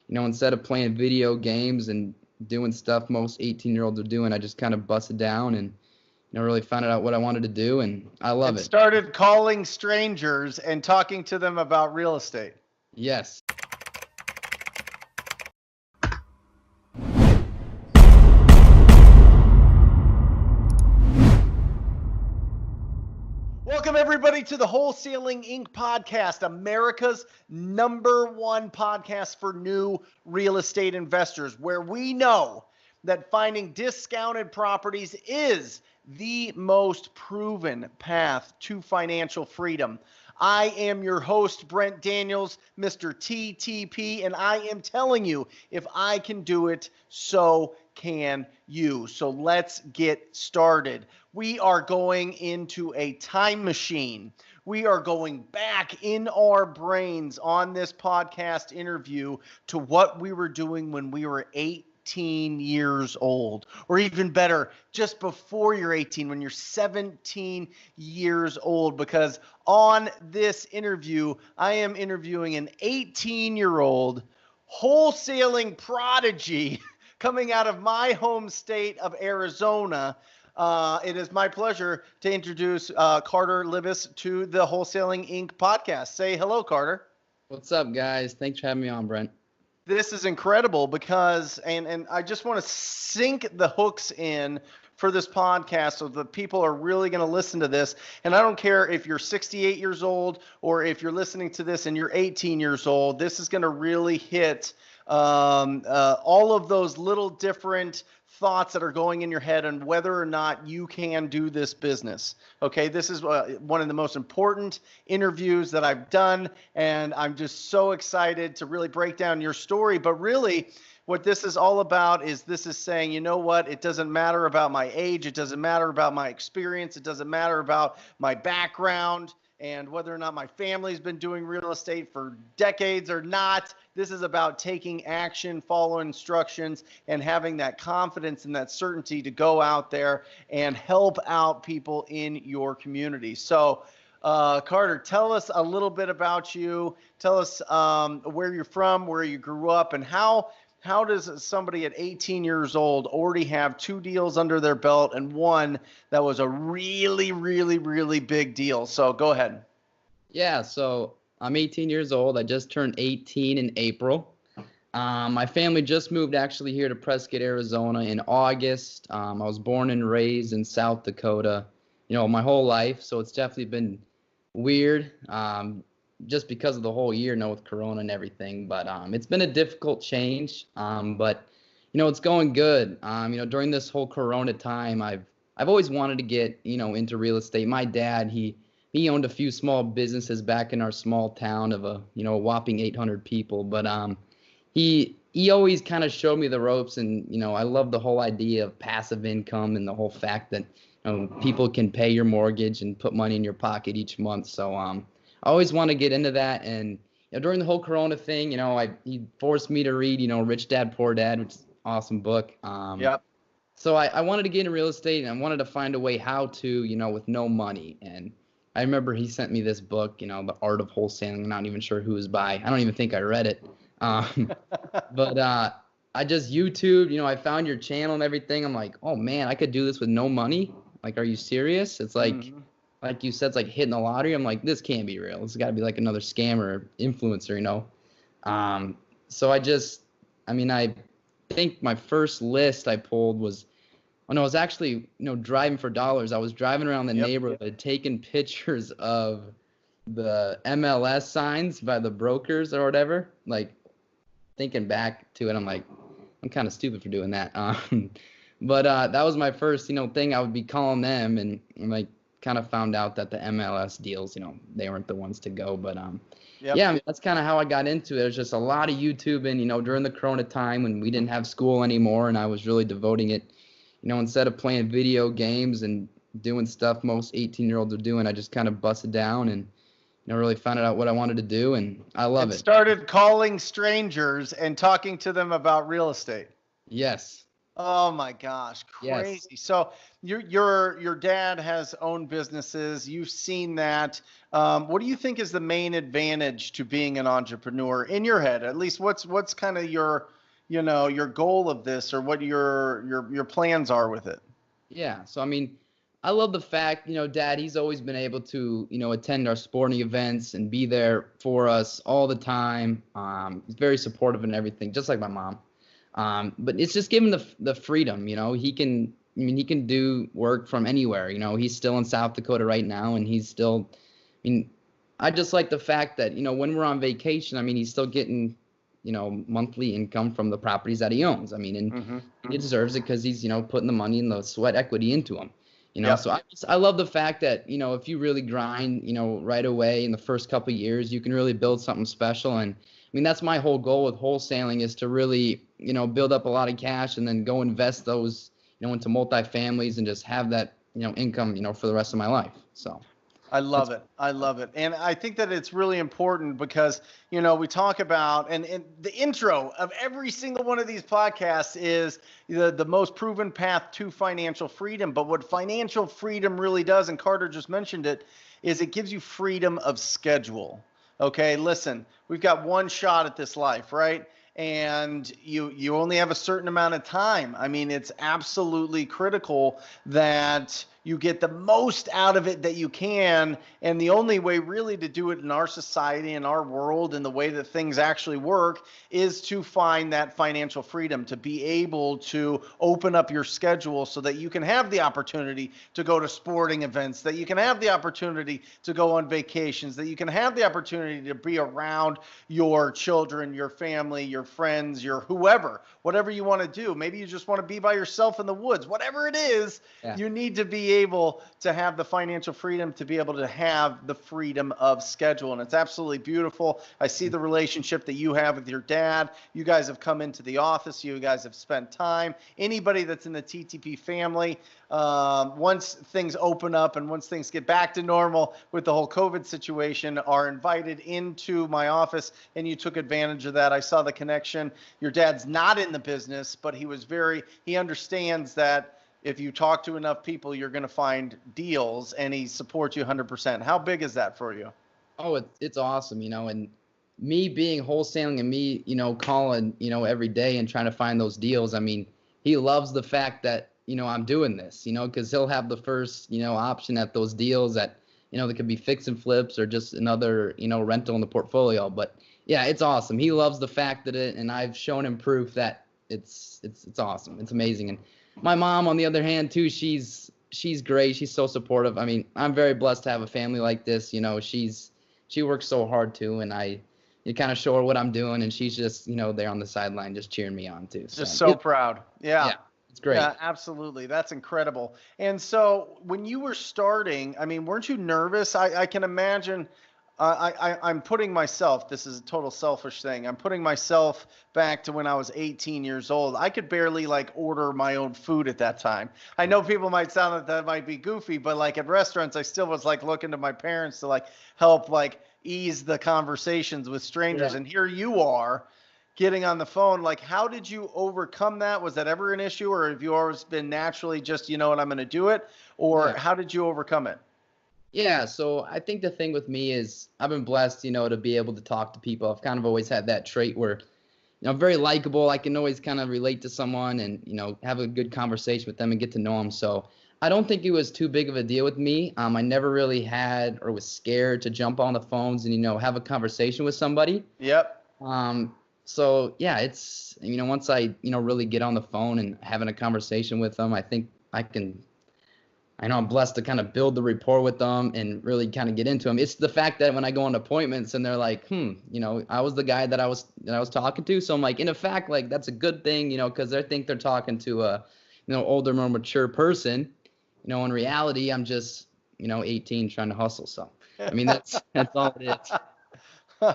instead of playing video games and doing stuff most 18-year-olds are doing, I just kind of busted down and really found out what I wanted to do, and I love it. Started calling strangers and talking to them about real estate. Yes. Welcome, everybody, to the Wholesaling Inc. podcast, America's #1 podcast for new real estate investors, where we know that finding discounted properties is the most proven path to financial freedom. I am your host, Brent Daniels, Mr. TTP, and I am telling you, if I can do it, so can you. So let's get started. We are going into a time machine. We are going back in our brains on this podcast interview to what we were doing when we were 18 years old, or even better, just before you're 18, when you're 17 years old, because on this interview, I am interviewing an 18-year-old wholesaling prodigy coming out of my home state of Arizona. It is my pleasure to introduce Carter Libis to the Wholesaling Inc. podcast. Say hello, Carter. What's up, guys? Thanks for having me on, Brent. This is incredible because, and I just want to sink the hooks in for this podcast so the people are really going to listen to this. And I don't care if you're 68 years old or if you're listening to this and you're 18 years old, this is going to really hit all of those little different thoughts that are going in your head on whether or not you can do this business. Okay, this is one of the most important interviews that I've done, and I'm just so excited to really break down your story. But really, what this is all about is this is saying, you know what, it doesn't matter about my age, it doesn't matter about my experience, it doesn't matter about my background, and whether or not my family's been doing real estate for decades or not. This is about taking action, following instructions, and having that confidence and that certainty to go out there and help out people in your community. So, Carter, tell us a little bit about you. Tell us where you're from, where you grew up, and how does somebody at 18 years old already have 2 deals under their belt and one that was a really, really, really big deal? So go ahead. Yeah, so I'm 18 years old. I just turned 18 in April. My family just moved actually here to Prescott, Arizona in August. I was born and raised in South Dakota, my whole life. So it's definitely been weird. Just because of the whole year, with Corona and everything. But it's been a difficult change. But it's going good. During this whole Corona time, I've always wanted to get into real estate. My dad, he owned a few small businesses back in our small town of a whopping 800 people. But he always kind of showed me the ropes, and I love the whole idea of passive income and the whole fact that people can pay your mortgage and put money in your pocket each month. So I always want to get into that. And during the whole Corona thing, he forced me to read, Rich Dad, Poor Dad, which is an awesome book. Yep. So I wanted to get into real estate, and I wanted to find a way how to, with no money. And I remember he sent me this book, The Art of Wholesaling. I'm not even sure who it was by. I don't even think I read it. But I just YouTubed, I found your channel and everything. I'm like, oh man, I could do this with no money. Like, are you serious? It's like, like you said, it's like hitting the lottery. I'm like, this can't be real. This has got to be like another scam or influencer, So I think my first list I pulled was, I was actually, driving for dollars. I was driving around the neighborhood, taking pictures of the MLS signs by the brokers or whatever. Like, thinking back to it, I'm like, I'm kind of stupid for doing that. But that was my first, thing. I would be calling them, and like, kind of found out that the MLS deals, they weren't the ones to go. But yeah, that's kind of how I got into it. It was just a lot of YouTubing, during the Corona time when we didn't have school anymore, and I was really devoting it, instead of playing video games and doing stuff most 18-year-olds are doing, I just kind of busted down and really found out what I wanted to do, and I love it. Started calling strangers and talking to them about real estate. Yes. Oh my gosh, Yes. crazy. So your dad has owned businesses. You've seen that. What do you think is the main advantage to being an entrepreneur in your head? At least what's kind of your, your goal of this, or what your plans are with it? Yeah. So I mean, I love the fact, Dad, he's always been able to, attend our sporting events and be there for us all the time. He's very supportive and everything, just like my mom. But it's just given the freedom, he can, he can do work from anywhere. He's still in South Dakota right now, and he's still, I just like the fact that, when we're on vacation, he's still getting, monthly income from the properties that he owns. And Mm-hmm. he deserves it because he's, putting the money and the sweat equity into them. So Yep. I love the fact that, if you really grind, right away in the first couple of years, you can really build something special. And that's my whole goal with wholesaling, is to really, build up a lot of cash and then go invest those, into multifamilies and just have that, income, for the rest of my life. So I that's love it. I love it. And I think that it's really important because, we talk about, and the intro of every single one of these podcasts is the most proven path to financial freedom. But what financial freedom really does, and Carter just mentioned it, is it gives you freedom of schedule. Okay, listen, we've got one shot at this life, right? And you only have a certain amount of time. It's absolutely critical that you get the most out of it that you can. And the only way really to do it in our society, in our world, in the way that things actually work, is to find that financial freedom, to be able to open up your schedule so that you can have the opportunity to go to sporting events, that you can have the opportunity to go on vacations, that you can have the opportunity to be around your children, your family, your friends, your whoever, whatever you want to do. Maybe you just want to be by yourself in the woods. Whatever it is, yeah. you need to be able to have the financial freedom to be able to have the freedom of schedule. And it's absolutely beautiful. I see the relationship that you have with your dad. You guys have come into the office. You guys have spent time. Anybody that's in the TTP family, once things open up and once things get back to normal with the whole COVID situation, are invited into my office, and you took advantage of that. I saw the connection. Your dad's not in the business, but he understands that if you talk to enough people, you're going to find deals, and he supports you 100%. How big is that for you? Oh, it's awesome, and me being wholesaling and me, calling, every day and trying to find those deals. He loves the fact that, I'm doing this, because he'll have the first, option at those deals that, that could be fix and flips or just another, rental in the portfolio. But yeah, it's awesome. He loves the fact that and I've shown him proof that it's awesome. It's amazing. And my mom, on the other hand, too, she's great. She's so supportive. I'm very blessed to have a family like this. She works so hard too, and you kind of show her what I'm doing, and she's just, there on the sideline just cheering me on too. Just so proud. Yeah. It's great. Yeah, absolutely. That's incredible. And so when you were starting, weren't you nervous? I can imagine. I'm putting myself, this is a total selfish thing. I'm putting myself back to when I was 18 years old. I could barely order my own food at that time. I know people might sound that might be goofy, but at restaurants, I still was looking to my parents to help ease the conversations with strangers. Yeah. And here you are getting on the phone. How did you overcome that? Was that ever an issue, or have you always been naturally just, I'm going to do it? Or how did you overcome it? Yeah, so I think the thing with me is I've been blessed, to be able to talk to people. I've kind of always had that trait where, I'm very likable. I can always kind of relate to someone and, have a good conversation with them and get to know them. So I don't think it was too big of a deal with me. I never really had or was scared to jump on the phones and, have a conversation with somebody. Yep. So yeah, it's, once I, really get on the phone and having a conversation with them, I think I know I'm blessed to kind of build the rapport with them and really kind of get into them. It's the fact that when I go on appointments and they're like, I was the guy that I was talking to. So I'm in fact, that's a good thing, because they think they're talking to a, older, more mature person. In reality, I'm just, 18 trying to hustle. So, that's all it is.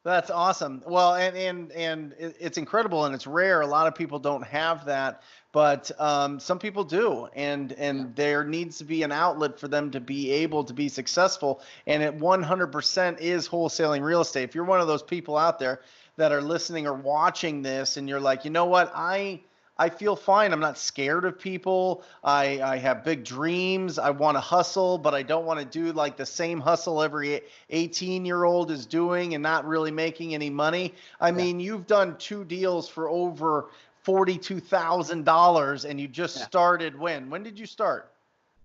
That's awesome. Well, and it's incredible, and it's rare. A lot of people don't have that, but some people do, and there needs to be an outlet for them to be able to be successful. And it 100% is wholesaling real estate. If you're one of those people out there that are listening or watching this, and you're like, you know what, I I feel fine. I'm not scared of people. I have big dreams. I want to hustle, but I don't want to do like the same hustle every 18-year-old is doing and not really making any money. I mean, you've done 2 deals for over $42,000 and you just started when? When did you start?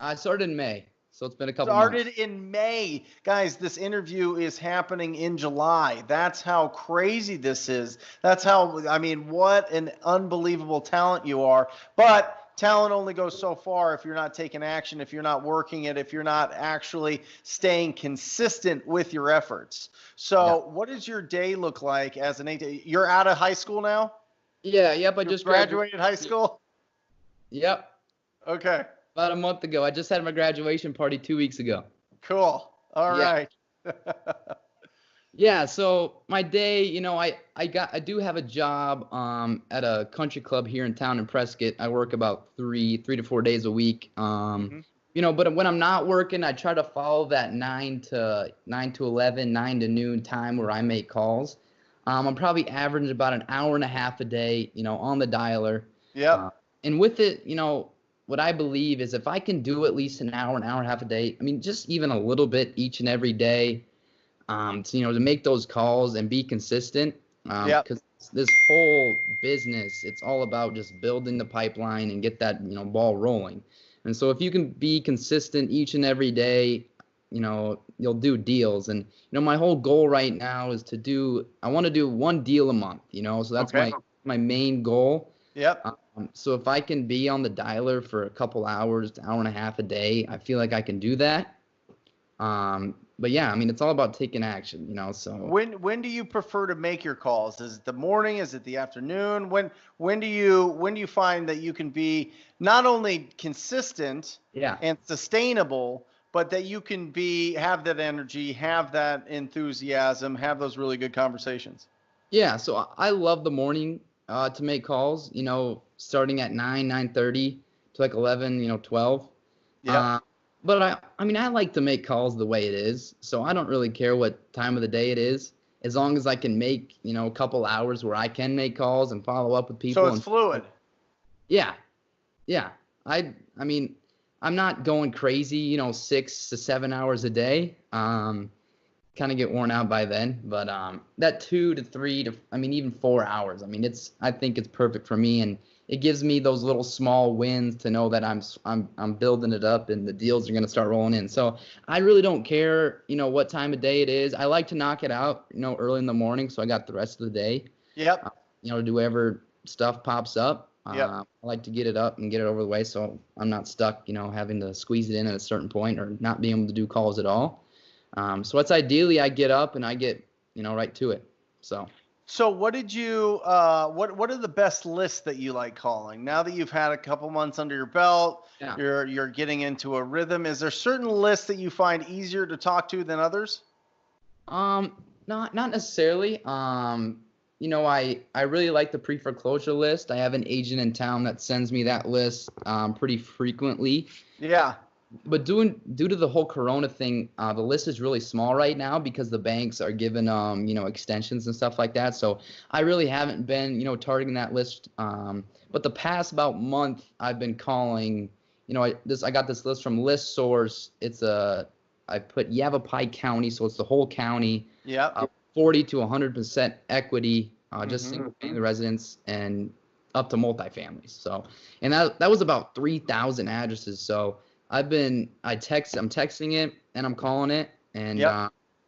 I started in May. So it's been a couple months. Started in May. Guys, this interview is happening in July. That's how crazy this is. That's how, I mean, what an unbelievable talent you are. But talent only goes so far if you're not taking action, if you're not working it, if you're not actually staying consistent with your efforts. So what does your day look like as an 18? You're out of high school now? Yeah, yep. I just graduated high school? Yep. Okay. About a month ago. I just had my graduation party 2 weeks ago. Cool. All right. Yeah, so my day, you know, I do have a job at a country club here in town in Prescott. I work about 3 to 4 days a week. You know, but when I'm not working, I try to follow that 9 to 11, 9 to noon time where I make calls. I'm probably averaging about an hour and a half a day, you know, on the dialer. Yeah. And with it, you know, what I believe is if I can do at least an hour and a half a day, I mean, just even a little bit each and every day, to, you know, to make those calls and be consistent. Because this whole business, it's all about just building the pipeline and get that, you know, ball rolling. And so if you can be consistent each and every day, you know, you'll do deals. And, you know, my whole goal right now is I want to do 1 deal a month, you know, so that's my main goal. Yep. So if I can be on the dialer for a couple hours, hour and a half a day, I feel like I can do that. But yeah, I mean, it's all about taking action, you know. So when do you prefer to make your calls? Is it the morning? Is it the afternoon? When do you find that you can be not only consistent and sustainable, but that you can have that energy, have that enthusiasm, have those really good conversations? Yeah, so I love the morning to make calls, you know, starting at 9:30 to like 11, you know, 12. Yeah. But I mean, I like to make calls the way it is, so I don't really care what time of the day it is, as long as I can make, you know, a couple hours where I can make calls and follow up with people. So it's fluid. Yeah. I mean, I'm not going crazy, you know, 6 to 7 hours a day. Kind of get worn out by then, but that 2 to 3 to, I mean, even 4 hours. I mean, I think it's perfect for me, and it gives me those little small wins to know that I'm building it up and the deals are going to start rolling in. So I really don't care, you know, what time of day it is. I like to knock it out, you know, early in the morning, so I got the rest of the day. Yep. You know, to do whatever stuff pops up. Yep. I like to get it up and get it over the way, so I'm not stuck, you know, having to squeeze it in at a certain point or not being able to do calls at all. So it's ideally I get up and I get, you know, right to it. So what did you what are the best lists that you like calling? Now that you've had a couple months under your belt, you're getting into a rhythm. Is there certain lists that you find easier to talk to than others? Not necessarily. You know, I really like the pre-foreclosure list. I have an agent in town that sends me that list pretty frequently. Yeah. But due to the whole Corona thing, the list is really small right now because the banks are giving you know, extensions and stuff like that. So I really haven't been, you know, targeting that list. But the past about month, I've been calling. You know, I got this list from List Source. I put Yavapai County, so it's the whole county. Yeah. 40 to 100% equity, just single family residents and up to multifamilies. So, and that was about 3,000 addresses. So I'm texting it and I'm calling it, and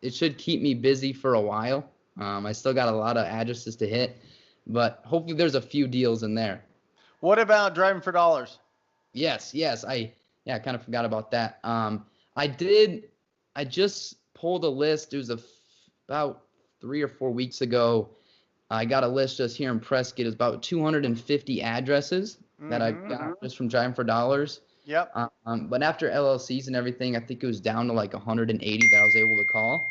it should keep me busy for a while. I still got a lot of addresses to hit, but hopefully there's a few deals in there. What about driving for dollars? Yes. I kind of forgot about that. I just pulled a list. It was about 3 or 4 weeks ago. I got a list just here in Prescott. It was about 250 addresses that I got just from driving for dollars. Yep. But after LLCs and everything, I think it was down to like 180 that I was able to call.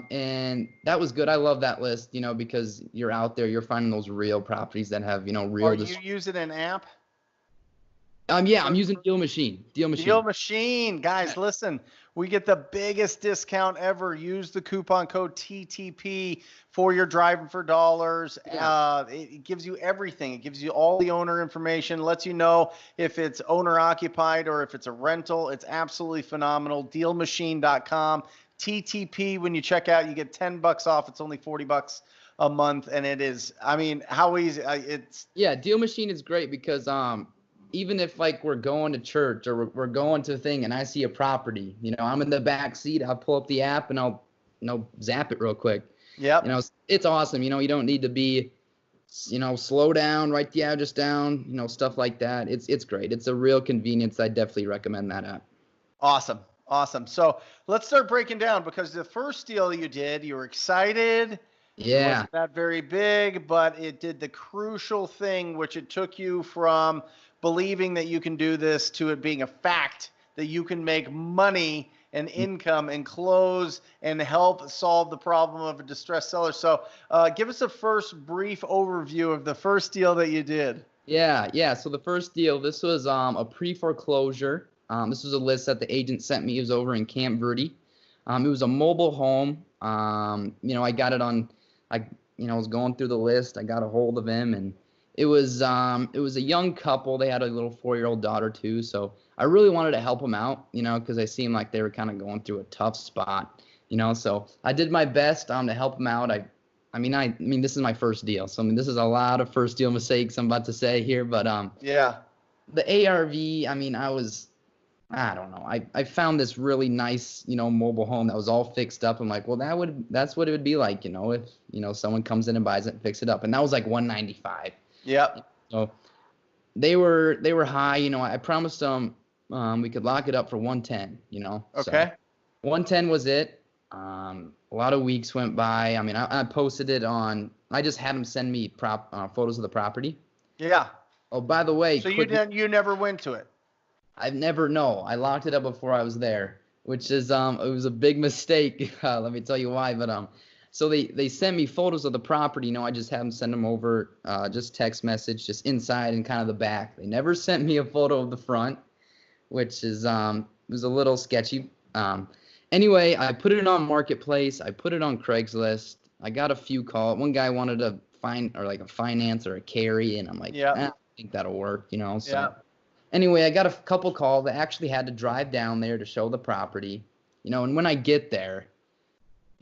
And that was good. I love that list, you know, because you're out there, you're finding those real properties that have, you know, real. Are you using an app? Yeah, I'm using Deal Machine. Deal Machine. Guys, listen, We get the biggest discount ever. Use the coupon code TTP for your driving for dollars. Yeah. It gives you everything. It gives you all the owner information, lets you know if it's owner occupied or if it's a rental. It's absolutely phenomenal. Dealmachine.com. TTP, when you check out, you get $10 off. It's only $40 a month. And it is, I mean, how easy it's. Yeah, Deal Machine is great because even if like we're going to church or we're going to a thing and I see a property, I'm in the back seat, I'll pull up the app and I'll zap it real quick. Yep. It's awesome. You don't need to be slow down, write the address down, stuff like that. It's great. It's a real convenience. I definitely recommend that app. Awesome. So let's start breaking down, because the first deal you did, you were excited. Yeah. It wasn't that very big, but it did the crucial thing, which it took you from believing that you can do this to it being a fact that you can make money and income and close and help solve the problem of a distressed seller. So give us a first brief overview of the first deal that you did. Yeah. So the first deal, this was a pre-foreclosure. This was a list that the agent sent me. It was over in Camp Verde. It was a mobile home. I got it on, I was going through the list. I got a hold of him, and it was a young couple. They had a little 4-year-old daughter too. So I really wanted to help them out, because they seemed like they were kind of going through a tough spot, so I did my best to help them out. I mean, this is my first deal. So, this is a lot of first deal mistakes I'm about to say here, but yeah, the ARV, I don't know. I found this really nice, mobile home that was all fixed up. I'm like, well, that's what it would be like, if, someone comes in and buys it and fix it up. And that was like $195. Yep. So they were high, I promised them we could lock it up for 110, Okay. So 110 was it. A lot of weeks went by. I posted it I just had them send me photos of the property. Yeah. Oh, by the way. So you never went to it? I locked it up before I was there, which is it was a big mistake. Let me tell you why. But so they sent me photos of the property. I just had them send them over, just text message, just inside and kind of the back. They never sent me a photo of the front, which is was a little sketchy. Anyway, I put it on Marketplace. I put it on Craigslist. I got a few calls. One guy wanted to find or like a finance or a carry, and I'm like, I think that'll work, So. Yeah. Anyway, I got a couple calls. I actually had to drive down there to show the property, and when I get there,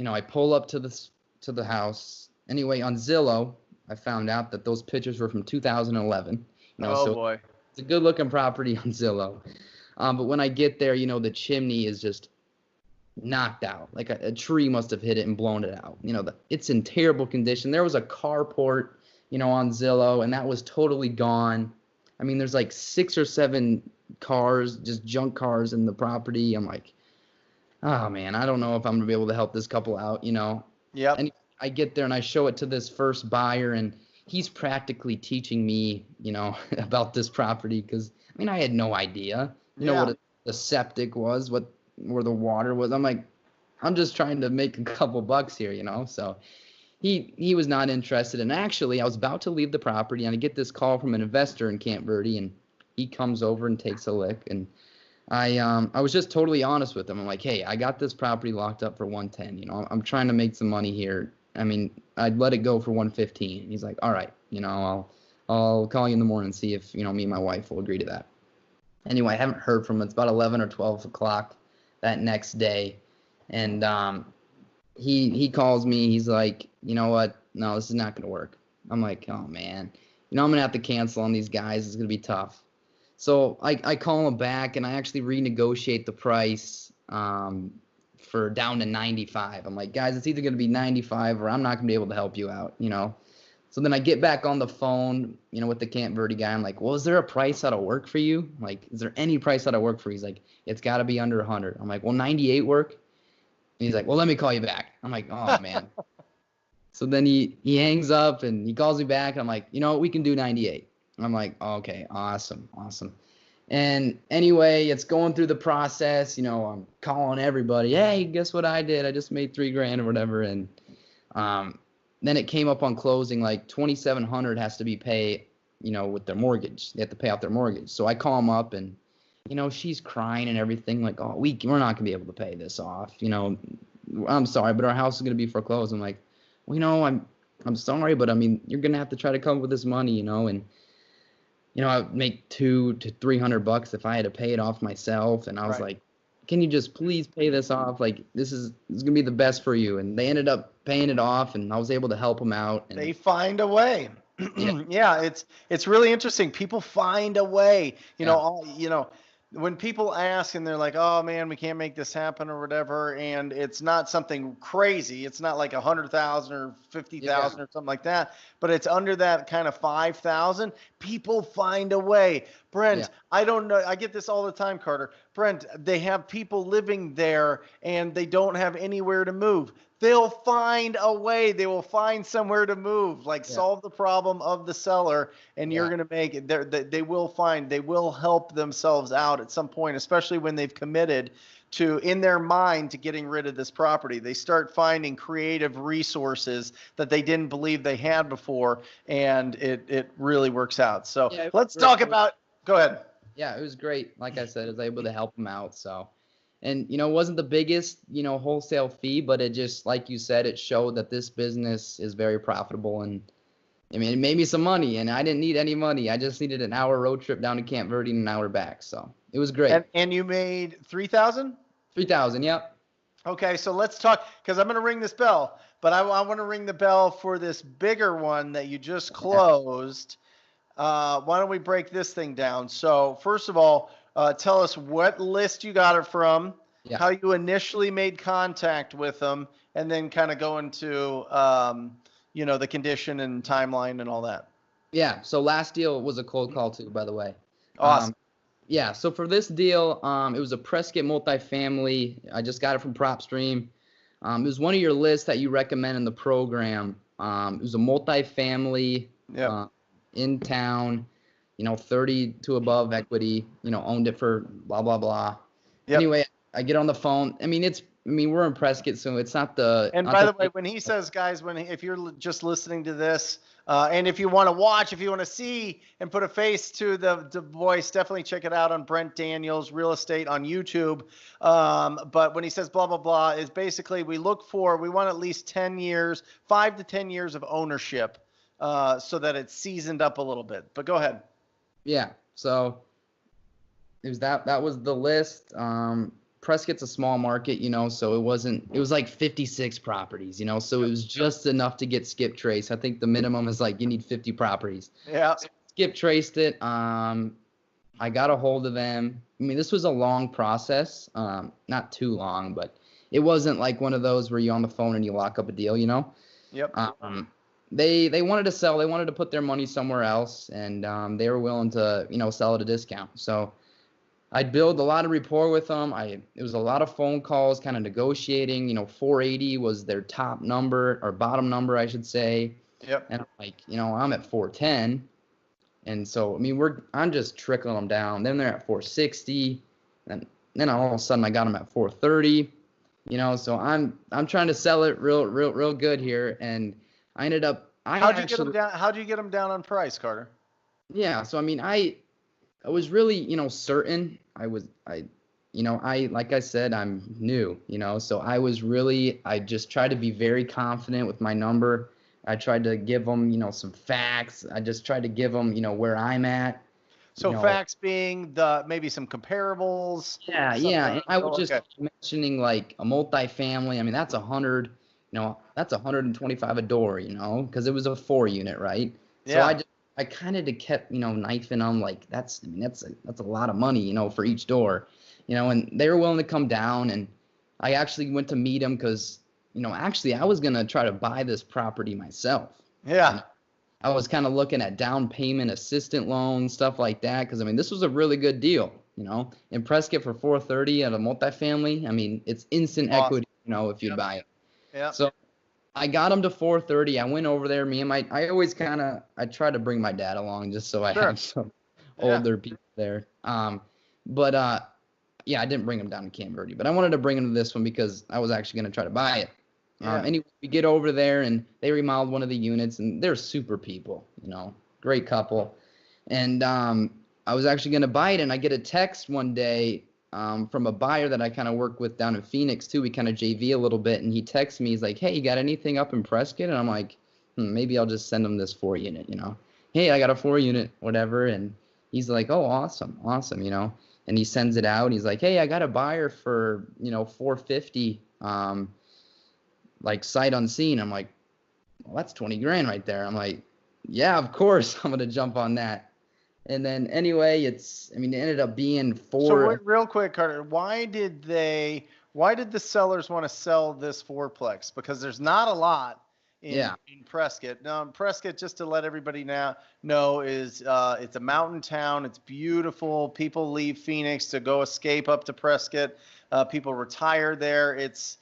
I pull up to the house. Anyway, on Zillow, I found out that those pictures were from 2011. Oh boy, it's a good-looking property on Zillow. But when I get there, the chimney is just knocked out. Like a tree must have hit it and blown it out. It's in terrible condition. There was a carport, on Zillow, and that was totally gone. There's like 6 or 7 cars, just junk cars in the property. I'm like, oh man, I don't know if I'm gonna be able to help this couple out, Yep. And I get there and I show it to this first buyer, and he's practically teaching me, about this property, because I had no idea, what the septic was, where the water was. I'm like, I'm just trying to make a couple bucks here, So he was not interested. And actually, I was about to leave the property, and I get this call from an investor in Camp Verde, and he comes over and takes a look. And I was just totally honest with him. I'm like, hey, I got this property locked up for 110. I'm trying to make some money here. I'd let it go for 115. He's like, all right, I'll call you in the morning and see if me and my wife will agree to that. Anyway, I haven't heard from him. It's about 11 or 12 o'clock that next day, and he calls me. He's like, you know what? No, this is not going to work. I'm like, oh man, I'm going to have to cancel on these guys. It's going to be tough. So I call him back, and I actually renegotiate the price for down to 95. I'm like, guys, it's either going to be 95 or I'm not going to be able to help you out, So then I get back on the phone, with the Camp Verde guy. I'm like, well, is there a price that'll work for you? Like, is there any price that'll work for you? He's like, it's got to be under 100. I'm like, well, 98 work? And he's like, well, let me call you back. I'm like, oh, man. So then he hangs up, and he calls me back. I'm like, we can do 98. I'm like, okay, awesome. And anyway, it's going through the process. I'm calling everybody. Hey, guess what I did? I just made $3,000 or whatever. And then it came up on closing, like $2,700 has to be paid, with their mortgage. They have to pay out their mortgage. So I call them up, and you know, she's crying and everything, like, oh, we're not gonna be able to pay this off. You know, I'm sorry, but our house is gonna be foreclosed. I'm like, well, you know, I'm sorry, but I mean, you're gonna have to try to come up with this money, you know, and you know, I would make $200 to $300 if I had to pay it off myself. And I was like, can you just please pay this off? Like, this is gonna be the best for you. And they ended up paying it off, and I was able to help them out. And they find a way. yeah, Yeah, it's really interesting. People find a way. You know, when people ask and they're like, "Oh man, we can't make this happen" or whatever, and it's not something crazy. It's not like 100,000 or 50,000 or something like that, but it's under that kind of 5,000. People find a way. Brent, I don't know. I get this all the time, Carter. Brent, they have people living there and they don't have anywhere to move. They'll find a way. They will find somewhere to move, like solve the problem of the seller, and you're going to make it. They will help themselves out at some point, especially when they've committed to, in their mind, to getting rid of this property. They start finding creative resources that they didn't believe they had before, and it really works out. So let's talk about, go ahead. Yeah, it was great. Like I said, I was able to help them out. So. And, you know, it wasn't the biggest, you know, wholesale fee, but it just, like you said, it showed that this business is very profitable. And, I mean, it made me some money, and I didn't need any money. I just needed an hour road trip down to Camp Verde and an hour back. So it was great. And you made 3,000? 3,000, yep. Okay, so let's talk, because I'm going to ring this bell, but I want to ring the bell for this bigger one that you just closed. Why don't we break this thing down? So first of all, tell us what list you got it from, how you initially made contact with them, and then kind of go into, you know, the condition and timeline and all that. Yeah, so last deal was a cold call too, by the way. Awesome. Yeah, so for this deal, it was a Prescott multifamily. I just got it from PropStream. It was one of your lists that you recommend in the program. It was a multifamily in town. You know, 30 to above equity, you know, owned it for blah, blah, blah. Anyway, I get on the phone. I mean, we're in Prescott, so it's not the. And by the way, when he says, guys, if you're just listening to this, and if you want to watch, if you want to see and put a face to the voice, definitely check it out on Brent Daniels Real Estate on YouTube. But when he says blah, blah, blah, is basically we want at least 10 years, 5 to 10 years of ownership, so that it's seasoned up a little bit. But go ahead. Yeah, so it was that was the list. Prescott's a small market, you know, so it was like 56 properties, you know, so it was just enough to get skip trace. I think the minimum is like you need 50 properties. Yeah. So skip traced it. I got a hold of them. I mean, this was a long process, not too long, but it wasn't like one of those where you're on the phone and you lock up a deal, you know? Yep. They wanted to sell. They wanted to put their money somewhere else, and they were willing to, you know, sell at a discount. So I'd build a lot of rapport with them. It was a lot of phone calls, kind of negotiating. You know, 480 was their top number, or bottom number, I should say. Yep. And I'm like, you know, I'm at 410, and so I mean, I'm just trickling them down. Then they're at 460, and then all of a sudden I got them at 430. You know, so I'm trying to sell it real good here, and I ended up. How'd you get them down on price, Carter? Yeah, so I mean, I was really, you know, certain. Like I said, I'm new, you know, so I just tried to be very confident with my number. I tried to give them, you know, some facts. I just tried to give them, you know, where I'm at. So facts being maybe some comparables. Yeah. And I was just mentioning like a multifamily. I mean, that's 100. You know, that's 125 a door, you know, because it was a 4-unit, right? Yeah. So I kind of kept, you know, knifing them like that's a lot of money, you know, for each door, you know, and they were willing to come down, and I actually went to meet them because, you know, actually I was gonna try to buy this property myself. Yeah. You know, I was kind of looking at down payment assistant loans, stuff like that, because I mean this was a really good deal, you know, in Prescott for 430 at a multifamily. I mean, it's instant equity, you know, if you buy it. Yeah. So I got them to 430. I went over there. I always I try to bring my dad along just so I have some older people there. But I didn't bring them down to Camp Verde, but I wanted to bring them to this one because I was actually going to try to buy it. Anyway, we get over there and they remodeled one of the units, and they're super people, you know, great couple. And I was actually going to buy it, and I get a text one day from a buyer that I kind of work with down in Phoenix too. We kind of JV a little bit, and he texts me. He's like, "Hey, you got anything up in Prescott?" And I'm like, maybe I'll just send him this 4-unit, you know. Hey, I got a 4-unit, whatever. And he's like, "Oh, awesome, awesome," you know. And he sends it out. And he's like, "Hey, I got a buyer for, you know, 450, like sight unseen." I'm like, "Well, that's 20 grand right there." I'm like, "Yeah, of course, I'm gonna jump on that." And then anyway, it ended up being So wait, real quick, Carter, why did the sellers want to sell this fourplex? Because there's not a lot in Prescott. Now, Prescott, just to let everybody know, is it's a mountain town. It's beautiful. People leave Phoenix to go escape up to Prescott. People retire there. It's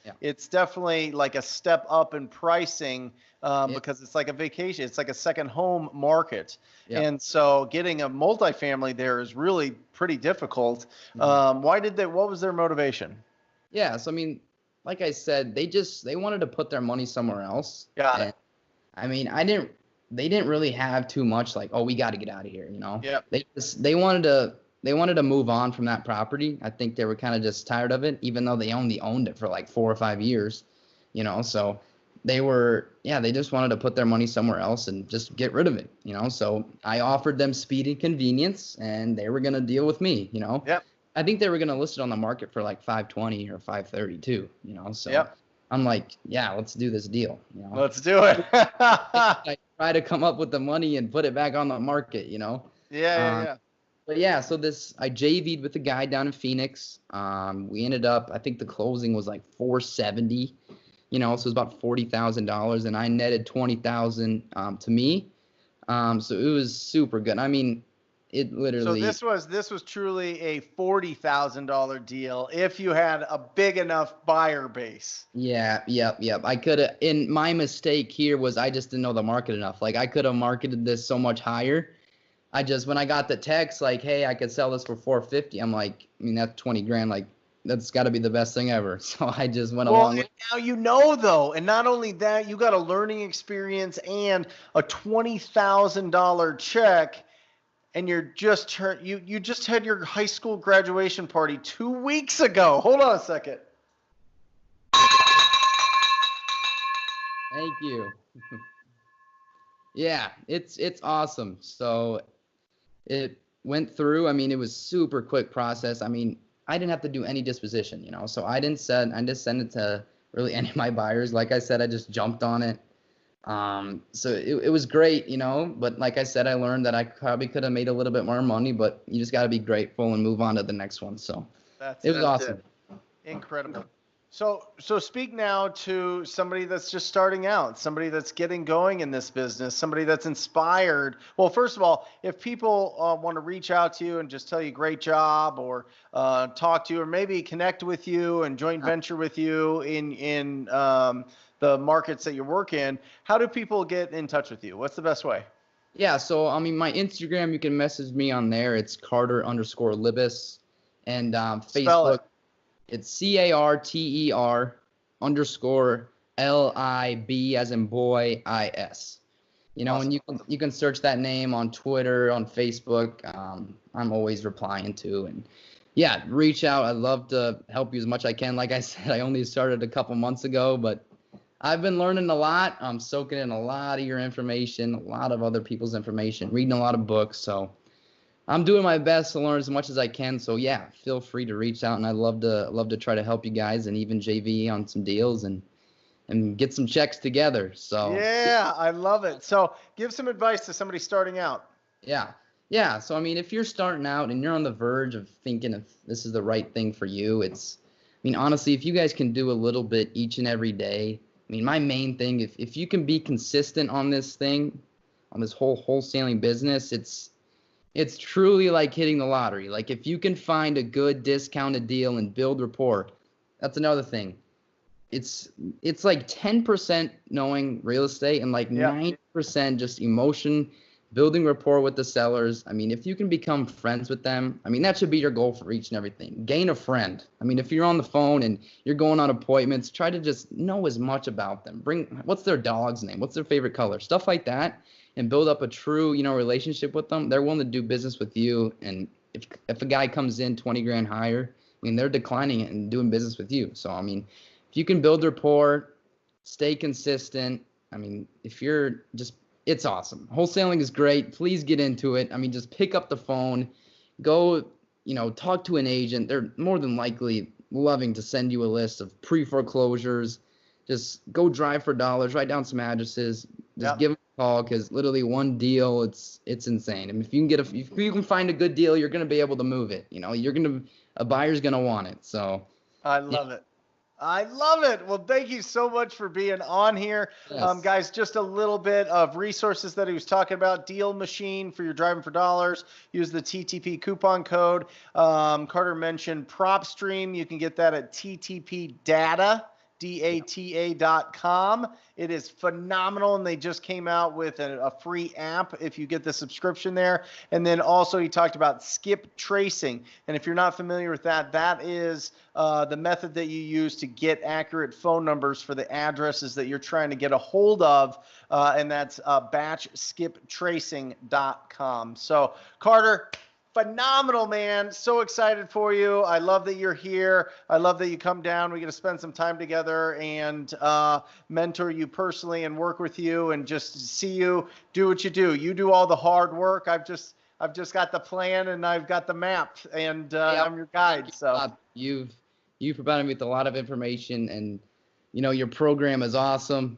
definitely like a step up in pricing because it's like a vacation. It's like a second home market. Yeah. And so getting a multifamily there is really pretty difficult. Mm-hmm. What was their motivation? Yeah. So, I mean, like I said, they wanted to put their money somewhere else. Got it. I mean, they didn't really have too much like, oh, we got to get out of here, you know? Yeah. They wanted to move on from that property. I think they were kind of just tired of it, even though they only owned it for like 4 or 5 years, you know? So they just wanted to put their money somewhere else and just get rid of it, you know? So I offered them speed and convenience, and they were going to deal with me, you know? Yep. I think they were going to list it on the market for like 520 or 530 too, you know? So I'm like, yeah, let's do this deal, you know? Let's do it. I try to come up with the money and put it back on the market, you know? Yeah. But yeah, so I JV'd with the guy down in Phoenix. We ended up, I think the closing was like 470, you know, so it was about $40,000, and I netted 20,000 to me. So it was super good. I mean, it literally. So this was truly a $40,000 deal if you had a big enough buyer base. Yeah. I could have. And my mistake here was I just didn't know the market enough. Like I could have marketed this so much higher. When I got the text like, "Hey, I could sell this for 450," I'm like, I mean, that's 20 grand. Like, that's got to be the best thing ever. So I just went along with it. Now you know, though, and not only that, you got a learning experience and a $20,000 check, and you just had your high school graduation party 2 weeks ago. Hold on a second. Thank you. Yeah, it's awesome. So it went through. I mean, it was super quick process. I mean, I didn't have to do any disposition, you know. So I just send it to really any of my buyers. Like I said, I just jumped on it. So it was great, you know. But like I said, I learned that I probably could have made a little bit more money, but you just got to be grateful and move on to the next one. So it was awesome. Incredible. So speak now to somebody that's just starting out, somebody that's getting going in this business, somebody that's inspired. Well, first of all, if people want to reach out to you and just tell you great job, or talk to you, or maybe connect with you and joint venture with you in the markets that you work in, how do people get in touch with you? What's the best way? Yeah, so I mean, my Instagram, you can message me on there. It's Carter_Libis, and Facebook. It's CARTER_LIB as in boy IS. You know, awesome. And you can search that name on Twitter, on Facebook. I'm always replying to, and yeah, reach out. I'd love to help you as much as I can. Like I said, I only started a couple months ago, but I've been learning a lot. I'm soaking in a lot of your information, a lot of other people's information, reading a lot of books. So I'm doing my best to learn as much as I can. So yeah, feel free to reach out, and I'd love to try to help you guys and even JV on some deals and get some checks together. So yeah, I love it. So give some advice to somebody starting out. Yeah. So I mean, if you're starting out and you're on the verge of thinking if this is the right thing for you, honestly, if you guys can do a little bit each and every day. I mean, my main thing, if you can be consistent on this thing, on this whole wholesaling business, it's truly like hitting the lottery. Like if you can find a good discounted deal and build rapport, that's another thing. It's like 10% knowing real estate and like 90% just emotion, building rapport with the sellers. I mean, if you can become friends with them, I mean, that should be your goal for each and everything. Gain a friend. I mean, if you're on the phone and you're going on appointments, try to just know as much about them. What's their dog's name? What's their favorite color? Stuff like that. and build up a true, relationship with them, they're willing to do business with you. And if a guy comes in 20 grand higher, I mean, they're declining it and doing business with you. So, I mean, if you can build rapport, stay consistent, I mean, it's awesome. Wholesaling is great. Please get into it. I mean, just pick up the phone, go, talk to an agent. They're more than likely loving to send you a list of pre-foreclosures. Just go drive for dollars, write down some addresses, just give them a call, because literally one deal, it's insane. I mean, if you can find a good deal, you're going to be able to move it. A buyer's going to want it. So I love it. I love it. Well, thank you so much for being on here. Yes. Guys, just a little bit of resources that he was talking about. Deal Machine for your driving for dollars. Use the TTP coupon code. Carter mentioned PropStream. You can get that at TTP DATA. DATA.com. It is phenomenal, and they just came out with a free app if you get the subscription there. And then also he talked about skip tracing. And if you're not familiar with that, that is the method that you use to get accurate phone numbers for the addresses that you're trying to get a hold of, and that's batchskiptracing.com. So, Carter, phenomenal, man. So excited for you. I love that you're here. I love that you come down. We're going to spend some time together and mentor you personally and work with you and just see you do what you do. You do all the hard work. I've just got the plan and I've got the map, and I'm your guide. So you've provided me with a lot of information, and your program is awesome.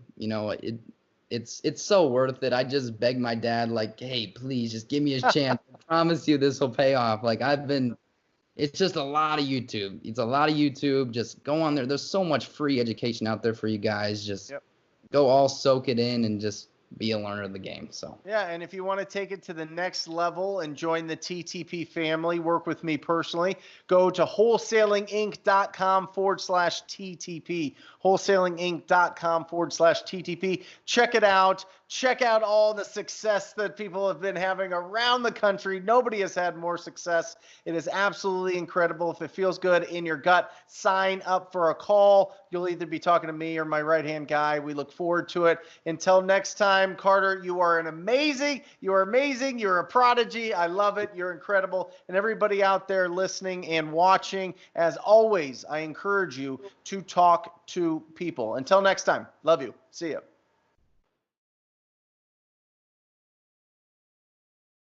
It's so worth it. I just begged my dad, like, hey, please just give me a chance. I promise you this will pay off. Like, it's just a lot of YouTube. It's a lot of YouTube. Just go on there. There's so much free education out there for you guys. Just go all soak it in and just be a learner of the game. So yeah, and if you want to take it to the next level and join the TTP family, work with me personally, go to wholesalinginc.com/TTP. wholesalinginc.com/TTP. Check it out. Check out all the success that people have been having around the country. Nobody has had more success. It is absolutely incredible. If it feels good in your gut, sign up for a call. You'll either be talking to me or my right-hand guy. We look forward to it. Until next time, Carter, you are amazing. You're a prodigy. I love it. You're incredible. And everybody out there listening and watching, as always, I encourage you to talk to people. Until next time, love you. See ya.